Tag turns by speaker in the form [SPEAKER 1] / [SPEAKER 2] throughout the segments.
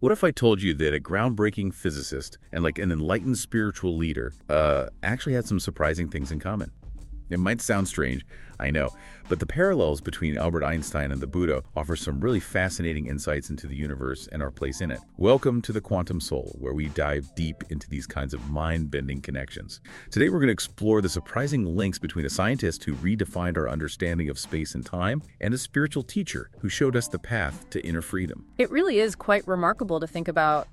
[SPEAKER 1] What if I told you that a groundbreaking physicist and like an enlightened spiritual leader actually had some surprising things in common? It might sound strange, I know, but the parallels between Albert Einstein and the Buddha offer some really fascinating insights into the universe and our place in it. Welcome to the Quantum Soul, where we dive deep into these kinds of mind-bending connections. Today we're going to explore the surprising links between a scientist who redefined our understanding of space and time and a spiritual teacher who showed us the path to inner freedom.
[SPEAKER 2] It really is quite remarkable to think about,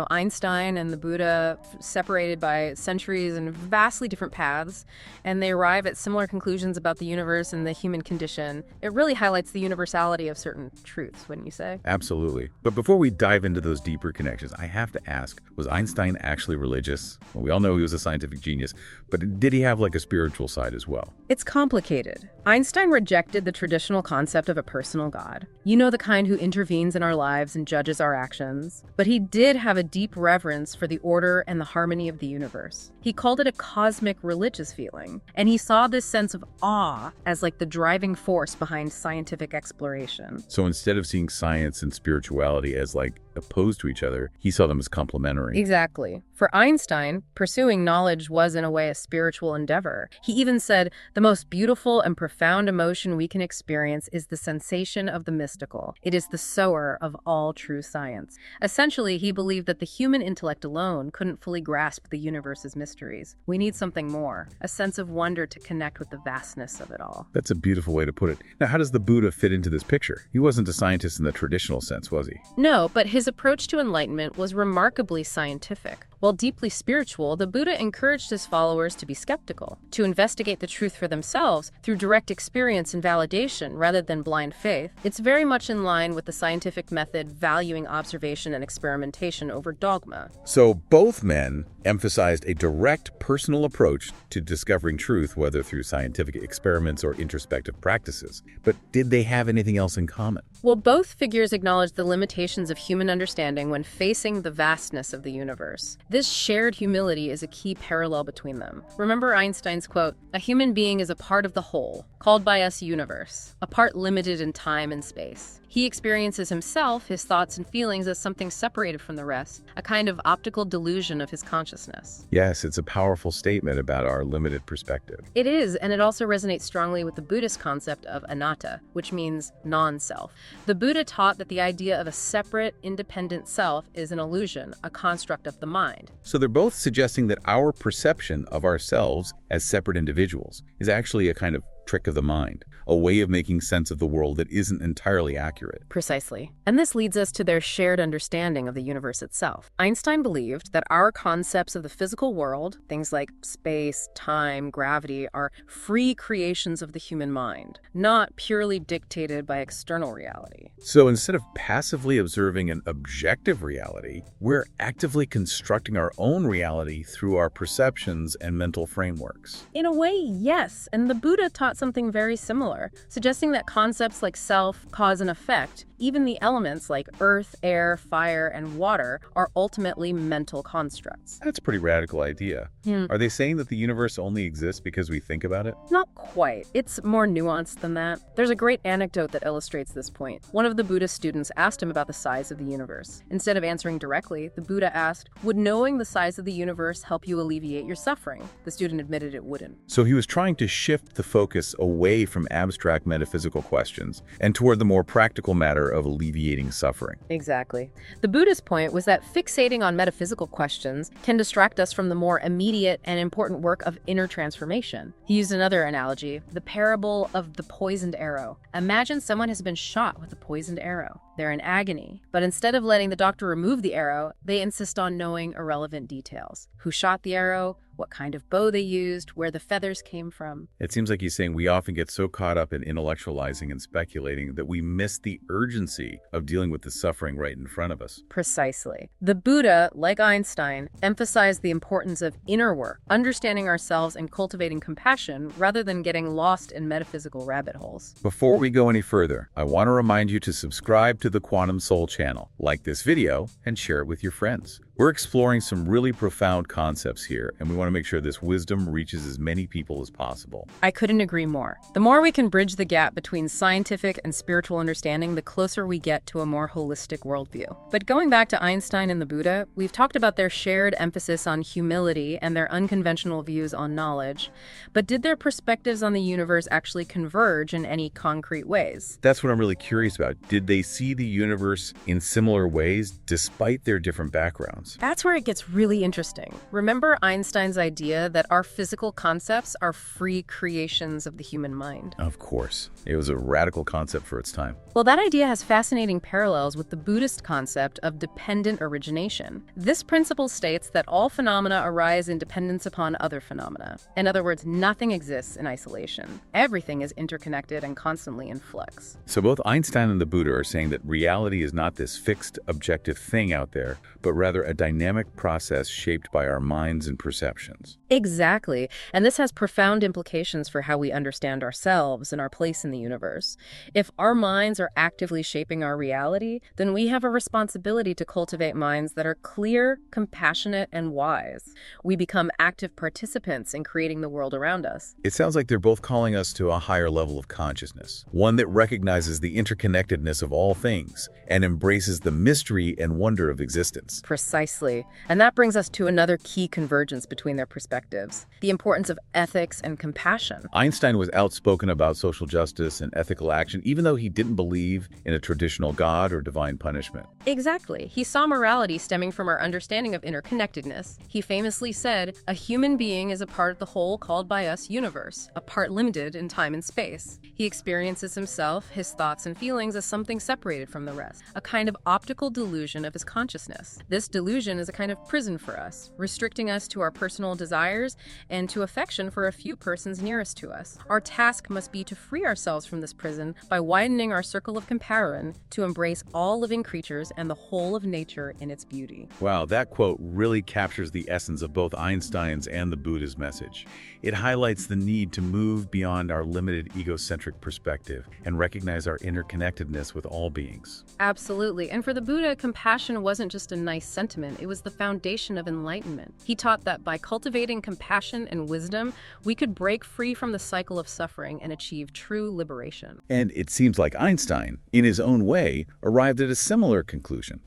[SPEAKER 2] Einstein and the Buddha separated by centuries and vastly different paths, and they arrive at similar conclusions about the universe and the human condition. It really highlights the universality of certain truths, wouldn't you say?
[SPEAKER 1] Absolutely. But before we dive into those deeper connections, I have to ask, was Einstein actually religious? Well, we all know he was a scientific genius, but did he have like a spiritual side as well?
[SPEAKER 2] It's complicated. Einstein rejected the traditional concept of a personal God. You know, the kind who intervenes in our lives and judges our actions. But he did have a deep reverence for the order and the harmony of the universe. He called it a cosmic religious feeling, and he saw this sense of awe as like the driving force behind scientific exploration.
[SPEAKER 1] So instead of seeing science and spirituality as like opposed to each other, he saw them as complementary.
[SPEAKER 2] Exactly. For Einstein, pursuing knowledge was in a way a spiritual endeavor. He even said, the most beautiful and profound emotion we can experience is the sensation of the mystical. It is the sower of all true science. Essentially, he believed that the human intellect alone couldn't fully grasp the universe's mysteries. We need something more, a sense of wonder to connect with the vastness of it all.
[SPEAKER 1] That's a beautiful way to put it. Now, how does the Buddha fit into this picture? He wasn't a scientist in the traditional sense, was he?
[SPEAKER 2] No, but his approach to enlightenment was remarkably scientific. While deeply spiritual, the Buddha encouraged his followers to be skeptical, to investigate the truth for themselves through direct experience and validation rather than blind faith. It's very much in line with the scientific method valuing observation and experimentation over dogma.
[SPEAKER 1] So both men emphasized a direct personal approach to discovering truth, whether through scientific experiments or introspective practices. But did they have anything else in common?
[SPEAKER 2] Well, both figures acknowledged the limitations of human understanding when facing the vastness of the universe. This shared humility is a key parallel between them. Remember Einstein's quote, "A human being is a part of the whole, called by us universe, a part limited in time and space." He experiences himself, his thoughts and feelings as something separated from the rest, a kind of optical delusion of his consciousness.
[SPEAKER 1] Yes, it's a powerful statement about our limited perspective.
[SPEAKER 2] It is, and it also resonates strongly with the Buddhist concept of anatta, which means non-self. The Buddha taught that the idea of a separate, independent self is an illusion, a construct of the mind.
[SPEAKER 1] So they're both suggesting that our perception of ourselves as separate individuals is actually a kind of trick of the mind, a way of making sense of the world that isn't entirely accurate.
[SPEAKER 2] Precisely. And this leads us to their shared understanding of the universe itself. Einstein believed that our concepts of the physical world, things like space, time, gravity, are free creations of the human mind, not purely dictated by external reality.
[SPEAKER 1] So instead of passively observing an objective reality, we're actively constructing our own reality through our perceptions and mental frameworks.
[SPEAKER 2] In a way, yes. And the Buddha taught something very similar, suggesting that concepts like self, cause, and effect, even the elements like earth, air, fire, and water, are ultimately mental constructs.
[SPEAKER 1] That's a pretty radical idea. Are they saying that the universe only exists because we think about it?
[SPEAKER 2] Not quite. It's more nuanced than that. There's a great anecdote that illustrates this point. One of the Buddhist students asked him about the size of the universe. Instead of answering directly, the Buddha asked, "Would knowing the size of the universe help you alleviate your suffering?" The student admitted it wouldn't.
[SPEAKER 1] So he was trying to shift the focus away from abstract metaphysical questions and toward the more practical matter of alleviating suffering.
[SPEAKER 2] Exactly. The Buddhist point was that fixating on metaphysical questions can distract us from the more immediate and important work of inner transformation. He used another analogy, the parable of the poisoned arrow. Imagine someone has been shot with a poisoned arrow. They're in agony, but instead of letting the doctor remove the arrow, they insist on knowing irrelevant details. Who shot the arrow? What kind of bow they used, where the feathers came from.
[SPEAKER 1] It seems like he's saying we often get so caught up in intellectualizing and speculating that we miss the urgency of dealing with the suffering right in front of us.
[SPEAKER 2] Precisely. The Buddha, like Einstein, emphasized the importance of inner work, understanding ourselves and cultivating compassion rather than getting lost in metaphysical rabbit holes.
[SPEAKER 1] Before we go any further, I want to remind you to subscribe to the Quantum Soul channel, like this video, and share it with your friends. We're exploring some really profound concepts here, and we want to make sure this wisdom reaches as many people as possible.
[SPEAKER 2] I couldn't agree more. The more we can bridge the gap between scientific and spiritual understanding, the closer we get to a more holistic worldview. But going back to Einstein and the Buddha, we've talked about their shared emphasis on humility and their unconventional views on knowledge. But did their perspectives on the universe actually converge in any concrete ways?
[SPEAKER 1] That's what I'm really curious about. Did they see the universe in similar ways despite their different backgrounds?
[SPEAKER 2] That's where it gets really interesting. Remember Einstein's idea that our physical concepts are free creations of the human mind?
[SPEAKER 1] Of course. It was a radical concept for its time.
[SPEAKER 2] Well, that idea has fascinating parallels with the Buddhist concept of dependent origination. This principle states that all phenomena arise in dependence upon other phenomena. In other words, nothing exists in isolation. Everything is interconnected and constantly in flux.
[SPEAKER 1] So both Einstein and the Buddha are saying that reality is not this fixed, objective thing out there, but rather a dynamic process shaped by our minds and perceptions.
[SPEAKER 2] Exactly. And this has profound implications for how we understand ourselves and our place in the universe. If our minds are actively shaping our reality, then we have a responsibility to cultivate minds that are clear, compassionate, and wise. We become active participants in creating the world around us.
[SPEAKER 1] It sounds like they're both calling us to a higher level of consciousness, one that recognizes the interconnectedness of all things and embraces the mystery and wonder of existence.
[SPEAKER 2] Precisely. And that brings us to another key convergence between their perspectives, the importance of ethics and compassion.
[SPEAKER 1] Einstein was outspoken about social justice and ethical action, even though he didn't believe in a traditional God or divine punishment.
[SPEAKER 2] Exactly. He saw morality stemming from our understanding of interconnectedness. He famously said, "A human being is a part of the whole called by us universe, a part limited in time and space." He experiences himself, his thoughts and feelings as something separated from the rest, a kind of optical delusion of his consciousness. This delusion is a kind of prison for us, restricting us to our personal desires and to affection for a few persons nearest to us. Our task must be to free ourselves from this prison by widening our circle of comparison to embrace all living creatures and the whole of nature in its beauty.
[SPEAKER 1] Wow, that quote really captures the essence of both Einstein's and the Buddha's message. It highlights the need to move beyond our limited egocentric perspective and recognize our interconnectedness with all beings.
[SPEAKER 2] Absolutely. And for the Buddha, compassion wasn't just a nice sentiment, it was the foundation of enlightenment. He taught that by cultivating compassion and wisdom, we could break free from the cycle of suffering and achieve true liberation.
[SPEAKER 1] And it seems like Einstein, in his own way, arrived at a similar conclusion,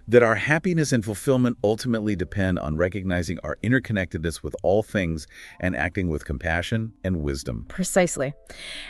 [SPEAKER 1] that our happiness and fulfillment ultimately depend on recognizing our interconnectedness with all things and acting with compassion and wisdom.
[SPEAKER 2] Precisely.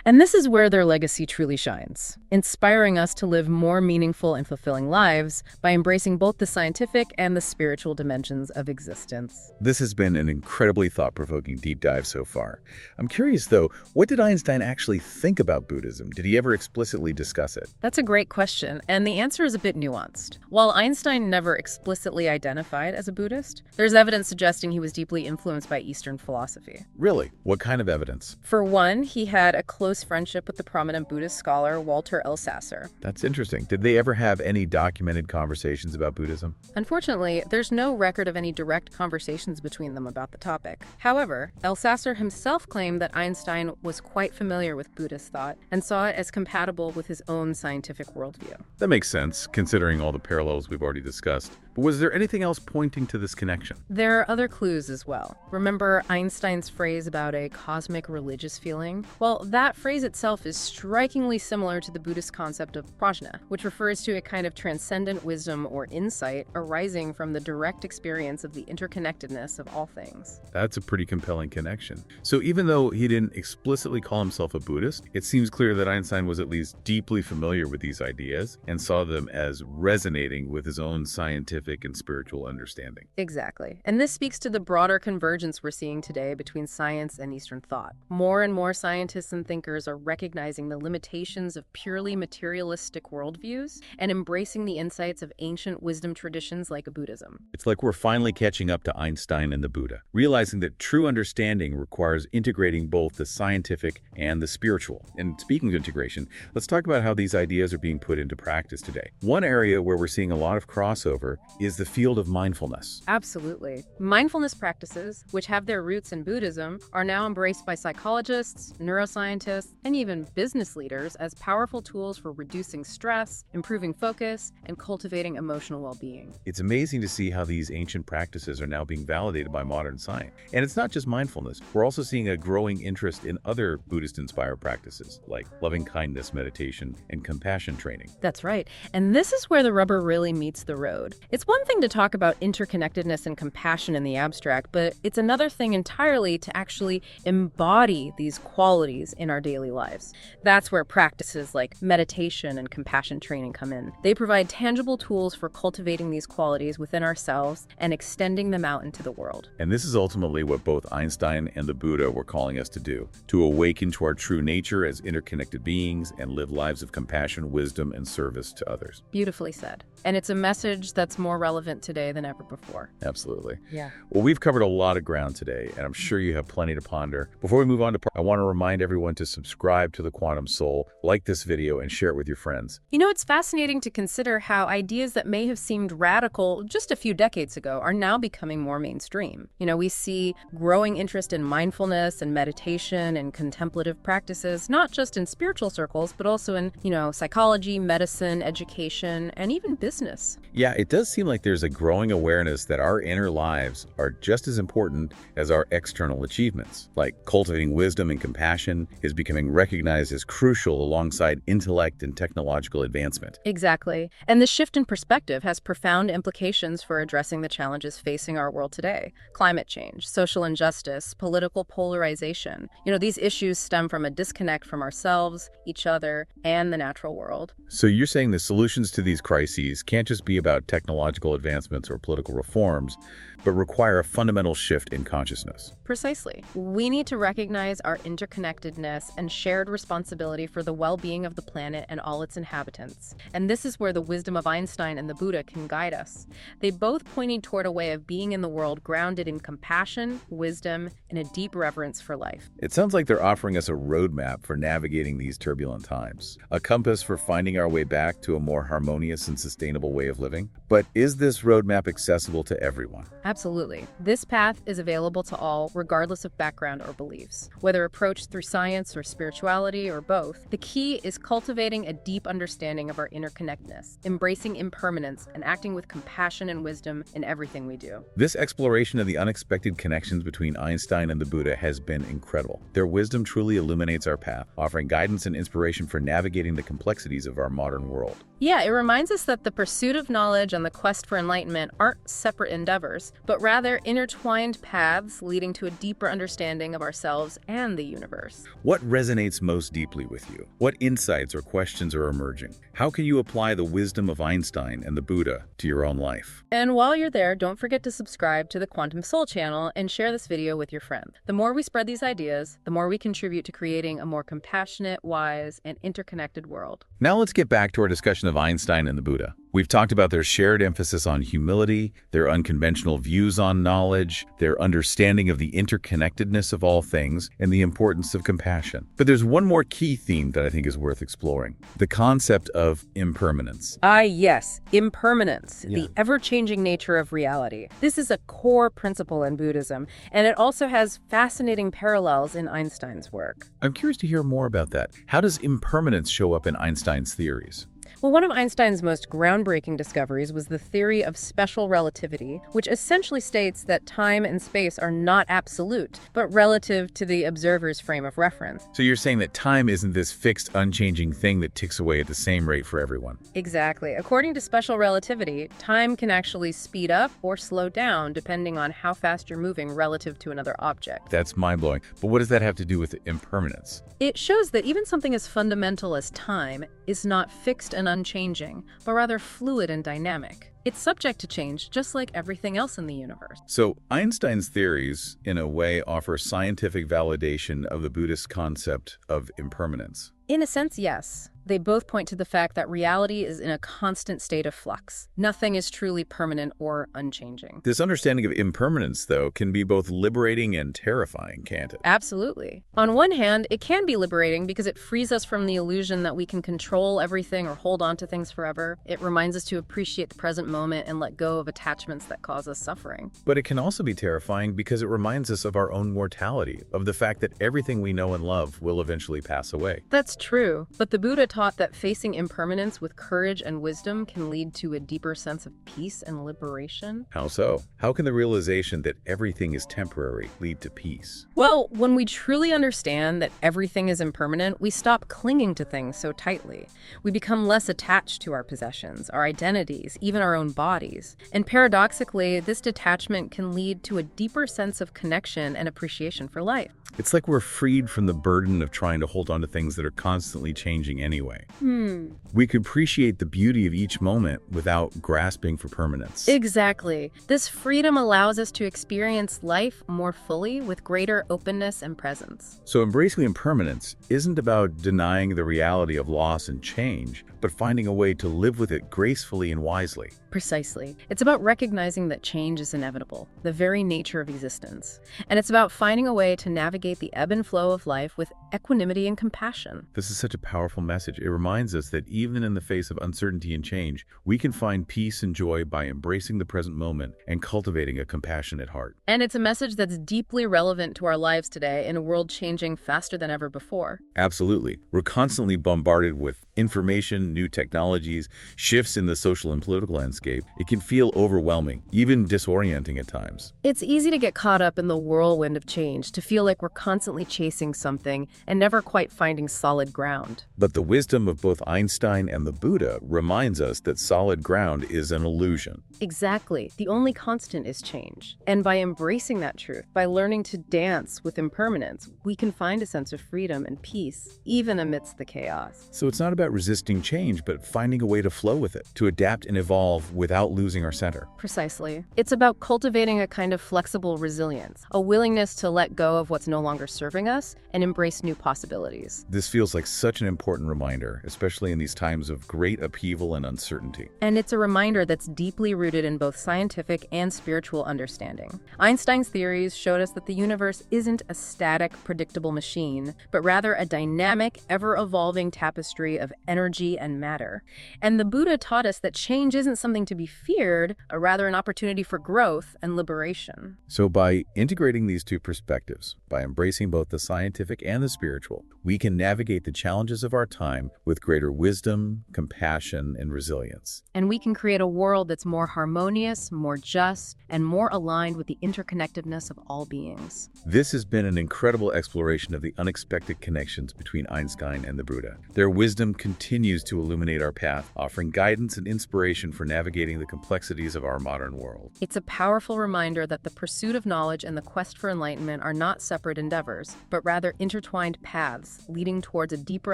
[SPEAKER 2] And this is where their legacy truly shines, inspiring us to live more meaningful and fulfilling lives by embracing both the scientific and the spiritual dimensions of existence.
[SPEAKER 1] This has been an incredibly thought-provoking deep dive so far. I'm curious, though, what did Einstein actually think about Buddhism? Did he ever explicitly discuss it?
[SPEAKER 2] That's a great question, and the answer is a bit nuanced. While Einstein never explicitly identified as a Buddhist, there's evidence suggesting he was deeply influenced by Eastern philosophy.
[SPEAKER 1] Really? What kind of evidence?
[SPEAKER 2] For one, he had a close friendship with the prominent Buddhist scholar Walter Elsasser.
[SPEAKER 1] That's interesting. Did they ever have any documented conversations about Buddhism?
[SPEAKER 2] Unfortunately, there's no record of any direct conversations between them about the topic. However, Elsasser himself claimed that Einstein was quite familiar with Buddhist thought and saw it as compatible with his own scientific worldview.
[SPEAKER 1] That makes sense, considering all the parallels we've already discussed. But was there anything else pointing to this connection?
[SPEAKER 2] There are other clues as well. Remember Einstein's phrase about a cosmic religious feeling? Well, that phrase itself is strikingly similar to the Buddhist concept of prajna, which refers to a kind of transcendent wisdom or insight arising from the direct experience of the interconnectedness of all things.
[SPEAKER 1] That's a pretty compelling connection. So even though he didn't explicitly call himself a Buddhist, it seems clear that Einstein was at least deeply familiar with these ideas and saw them as resonating with his own scientific and spiritual understanding.
[SPEAKER 2] Exactly. And this speaks to the broader convergence we're seeing today between science and Eastern thought. More and more scientists and thinkers are recognizing the limitations of purely materialistic worldviews and embracing the insights of ancient wisdom traditions like Buddhism.
[SPEAKER 1] It's like we're finally catching up to Einstein and the Buddha, realizing that true understanding requires integrating both the scientific and the spiritual. And speaking of integration, let's talk about how these ideas are being put into practice today. One area where we're seeing a lot of crossover is the field of mindfulness.
[SPEAKER 2] Absolutely. Mindfulness practices, which have their roots in Buddhism, are now embraced by psychologists, neuroscientists, and even business leaders as powerful tools for reducing stress, improving focus, and cultivating emotional well-being.
[SPEAKER 1] It's amazing amazing to see how these ancient practices are now being validated by modern science. And it's not just mindfulness. We're also seeing a growing interest in other Buddhist-inspired practices like loving-kindness meditation and compassion training.
[SPEAKER 2] That's right. And this is where the rubber really meets the road. It's one thing to talk about interconnectedness and compassion in the abstract, but it's another thing entirely to actually embody these qualities in our daily lives. That's where practices like meditation and compassion training come in. They provide tangible tools for cultivating these qualities within ourselves and extending them out into the world.
[SPEAKER 1] And this is ultimately what both Einstein and the Buddha were calling us to do, to awaken to our true nature as interconnected beings and live lives of compassion, wisdom, and service to others.
[SPEAKER 2] Beautifully said. And it's a message that's more relevant today than ever before.
[SPEAKER 1] Absolutely.
[SPEAKER 2] Yeah.
[SPEAKER 1] Well, we've covered a lot of ground today, and I'm sure you have plenty to ponder. Before we move on to I want to remind everyone to subscribe to The Quantum Soul, like this video, and share it with your friends.
[SPEAKER 2] You know, it's fascinating to consider how ideas that may have seemed radical just a few decades ago are now becoming more mainstream. You know, we see growing interest in mindfulness and meditation and contemplative practices, not just in spiritual circles, but also in, psychology, medicine, education, and even business.
[SPEAKER 1] Yeah, it does seem like there's a growing awareness that our inner lives are just as important as our external achievements. Like cultivating wisdom and compassion is becoming recognized as crucial alongside intellect and technological advancement.
[SPEAKER 2] Exactly. And this shift in perspective has profound implications for addressing the challenges facing our world today. Climate change, social injustice, political polarization. These issues stem from a disconnect from ourselves, each other, and the natural world.
[SPEAKER 1] So you're saying the solutions to these crises can't just be about technological advancements or political reforms, but require a fundamental shift in consciousness.
[SPEAKER 2] Precisely. We need to recognize our interconnectedness and shared responsibility for the well-being of the planet and all its inhabitants. And this is where the wisdom of Einstein and the Buddha can guide us. They both pointed toward a way of being in the world grounded in compassion, wisdom, and a deep reverence for life.
[SPEAKER 1] It sounds like they're offering us a roadmap for navigating these turbulent times, a compass for finding our way back to a more harmonious and sustainable way of living. But is this roadmap accessible to everyone?
[SPEAKER 2] Absolutely. This path is available to all, regardless of background or beliefs. Whether approached through science or spirituality or both, the key is cultivating a deep understanding of our interconnectedness, embracing impermanence, and acting with compassion and wisdom in everything we do.
[SPEAKER 1] This exploration of the unexpected connections between Einstein and the Buddha has been incredible. Their wisdom truly illuminates our path, offering guidance and inspiration for navigating the complexities of our modern world.
[SPEAKER 2] Yeah, it reminds us that the pursuit of knowledge and the quest for enlightenment aren't separate endeavors, but rather intertwined paths leading to a deeper understanding of ourselves and the universe.
[SPEAKER 1] What resonates most deeply with you? What insights or questions are emerging? How can you apply the wisdom of Einstein and the Buddha to your own life?
[SPEAKER 2] And while you're there, don't forget to subscribe to the Quantum Soul channel and share this video with your friends. The more we spread these ideas, the more we contribute to creating a more compassionate, wise, and interconnected world.
[SPEAKER 1] Now let's get back to our discussion of Einstein and the Buddha. We've talked about their shared emphasis on humility, their unconventional views on knowledge, their understanding of the interconnectedness of all things, and the importance of compassion. But there's one more key theme that I think is worth exploring: the concept of impermanence.
[SPEAKER 2] Yes, impermanence, the ever-changing nature of reality. This is a core principle in Buddhism, and it also has fascinating parallels in Einstein's work.
[SPEAKER 1] I'm curious to hear more about that. How does impermanence show up in Einstein's theories?
[SPEAKER 2] Well, one of Einstein's most groundbreaking discoveries was the theory of special relativity, which essentially states that time and space are not absolute, but relative to the observer's frame of reference.
[SPEAKER 1] So you're saying that time isn't this fixed, unchanging thing that ticks away at the same rate for everyone?
[SPEAKER 2] Exactly. According to special relativity, time can actually speed up or slow down depending on how fast you're moving relative to another object.
[SPEAKER 1] That's mind-blowing. But what does that have to do with impermanence?
[SPEAKER 2] It shows that even something as fundamental as time is not fixed and unchanging, but rather fluid and dynamic. It's subject to change, just like everything else in the universe.
[SPEAKER 1] So Einstein's theories, in a way, offer scientific validation of the Buddhist concept of impermanence.
[SPEAKER 2] In a sense, yes. They both point to the fact that reality is in a constant state of flux. Nothing is truly permanent or unchanging.
[SPEAKER 1] This understanding of impermanence, though, can be both liberating and terrifying, can't it?
[SPEAKER 2] Absolutely. On one hand, it can be liberating because it frees us from the illusion that we can control everything or hold on to things forever. It reminds us to appreciate the present moment and let go of attachments that cause us suffering.
[SPEAKER 1] But it can also be terrifying because it reminds us of our own mortality, of the fact that everything we know and love will eventually pass away.
[SPEAKER 2] That's true, but the Buddha taught that facing impermanence with courage and wisdom can lead to a deeper sense of peace and liberation.
[SPEAKER 1] How so? How can the realization that everything is temporary lead to peace?
[SPEAKER 2] Well, when we truly understand that everything is impermanent, we stop clinging to things so tightly. We become less attached to our possessions, our identities, even our own bodies. And paradoxically, this detachment can lead to a deeper sense of connection and appreciation for life.
[SPEAKER 1] It's like we're freed from the burden of trying to hold on to things that are constantly changing anyway. We can appreciate the beauty of each moment without grasping for permanence.
[SPEAKER 2] Exactly. This freedom allows us to experience life more fully with greater openness and presence.
[SPEAKER 1] So embracing impermanence isn't about denying the reality of loss and change, but finding a way to live with it gracefully and wisely.
[SPEAKER 2] Precisely. It's about recognizing that change is inevitable, the very nature of existence. And it's about finding a way to navigate the ebb and flow of life with equanimity and compassion.
[SPEAKER 1] This is such a powerful message. It reminds us that even in the face of uncertainty and change, we can find peace and joy by embracing the present moment and cultivating a compassionate heart.
[SPEAKER 2] And it's a message that's deeply relevant to our lives today in a world changing faster than ever before.
[SPEAKER 1] Absolutely. We're constantly bombarded with information, new technologies, shifts in the social and political landscape. It can feel overwhelming, even disorienting at times.
[SPEAKER 2] It's easy to get caught up in the whirlwind of change, to feel like we're constantly chasing something and never quite finding solid ground.
[SPEAKER 1] But the wisdom of both Einstein and the Buddha reminds us that solid ground is an illusion.
[SPEAKER 2] Exactly. The only constant is change. And by embracing that truth, by learning to dance with impermanence, we can find a sense of freedom and peace, even amidst the chaos.
[SPEAKER 1] So it's not about resisting change, but finding a way to flow with it, to adapt and evolve without losing our center.
[SPEAKER 2] Precisely. It's about cultivating a kind of flexible resilience, a willingness to let go of what's no longer serving us and embrace new possibilities.
[SPEAKER 1] This feels like such an important reminder, especially in these times of great upheaval and uncertainty.
[SPEAKER 2] And it's a reminder that's deeply rooted in both scientific and spiritual understanding. Einstein's theories showed us that the universe isn't a static, predictable machine, but rather a dynamic, ever-evolving tapestry of energy and matter. And the Buddha taught us that change isn't something to be feared, but rather an opportunity for growth and liberation.
[SPEAKER 1] So by integrating these two perspectives, by embracing both the scientific and the spiritual, we can navigate the challenges of our time with greater wisdom, compassion, and resilience.
[SPEAKER 2] And we can create a world that's more harmonious, more just, and more aligned with the interconnectedness of all beings.
[SPEAKER 1] This has been an incredible exploration of the unexpected connections between Einstein and the Buddha. Their wisdom continues to illuminate our path, offering guidance and inspiration for navigating the complexities of our modern world.
[SPEAKER 2] It's a powerful reminder that the pursuit of knowledge and the quest for enlightenment are not separate endeavors, but rather intertwined paths leading towards a deeper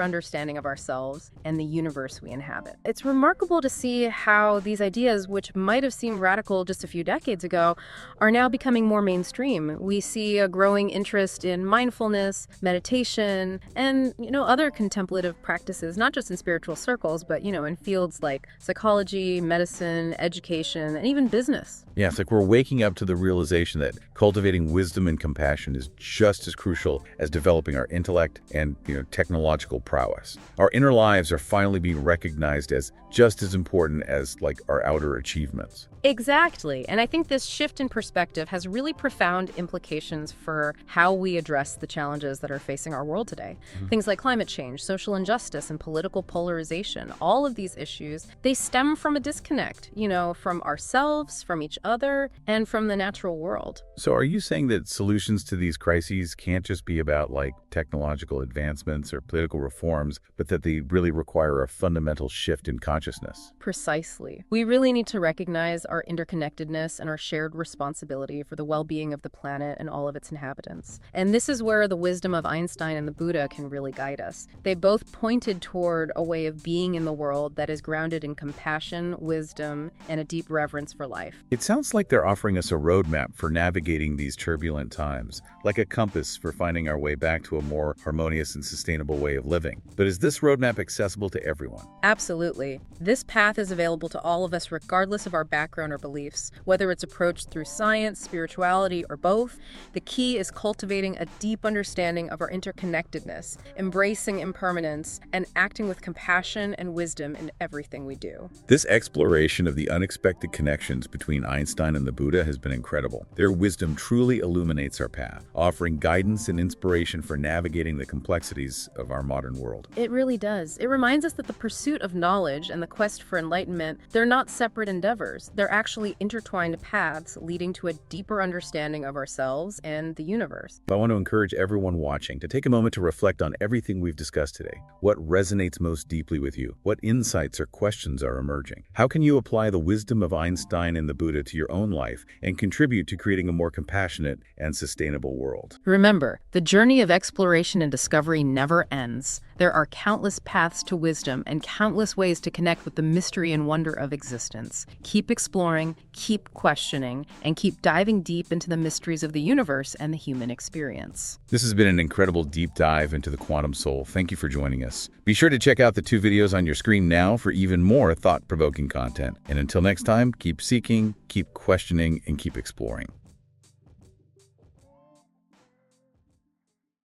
[SPEAKER 2] understanding of ourselves and the universe we inhabit. It's remarkable to see how these ideas, which might have seemed radical just a few decades ago, are now becoming more mainstream. We see a growing interest in mindfulness, meditation, and, other contemplative practices, not just in spiritual circles, but, in fields like psychology, medicine, education, and even business.
[SPEAKER 1] Yeah, it's like we're waking up to the realization that cultivating wisdom and compassion is just as crucial as developing our intellect and, technological prowess. Our inner lives are finally being recognized as just as important as, our outer achievements.
[SPEAKER 2] Exactly. And I think this shift in perspective has really profound implications for how we address the challenges that are facing our world today. Things like climate change, social injustice, and political polarization. All of these issues, they stem from a disconnect, from ourselves, from each other, and from the natural world.
[SPEAKER 1] So are you saying that solutions to these crises can't just be about, technological advancements or political reforms, but that they really require a fundamental shift in consciousness?
[SPEAKER 2] Precisely. We really need to recognize our interconnectedness and our shared responsibility for the well-being of the planet and all of its inhabitants. And this is where the wisdom of Einstein and the Buddha can really guide us. They both pointed toward a way of being in the world that is grounded in compassion, wisdom, and a deep reverence for life.
[SPEAKER 1] It sounds like they're offering us a roadmap for navigating these turbulent times, like a compass for finding our way back to a more harmonious and sustainable way of living. But is this roadmap accessible to everyone?
[SPEAKER 2] Absolutely. This path is available to all of us regardless of our background or beliefs, whether it's approached through science, spirituality, or both. The key is cultivating a deep understanding of our interconnectedness, embracing impermanence, and acting with compassion and wisdom in everything we do.
[SPEAKER 1] This exploration of the unexpected connections between Einstein and the Buddha has been incredible. Their wisdom truly illuminates our path, offering guidance and inspiration for navigating the complexities of our modern world.
[SPEAKER 2] It really does. It reminds us that the pursuit of knowledge and the quest for enlightenment, they're not separate endeavors. They're actually intertwined paths leading to a deeper understanding of ourselves and the universe.
[SPEAKER 1] I want to encourage everyone watching to take a moment to reflect on everything we've discussed today. What resonates most deeply with you? What insights or questions are emerging? How can you apply the wisdom of Einstein and the Buddha to your own life and contribute to creating a more compassionate and sustainable world?
[SPEAKER 2] Remember, the journey of exploration and discovery never ends. There are countless paths to wisdom and countless ways to connect with the mystery and wonder of existence. Keep exploring, keep questioning, and keep diving deep into the mysteries of the universe and the human experience.
[SPEAKER 1] This has been an incredible deep dive into the quantum soul. Thank you for joining us. Be sure to check out the 2 videos on your screen now for even more thought-provoking content. And until next time, keep seeking, keep questioning, and keep exploring.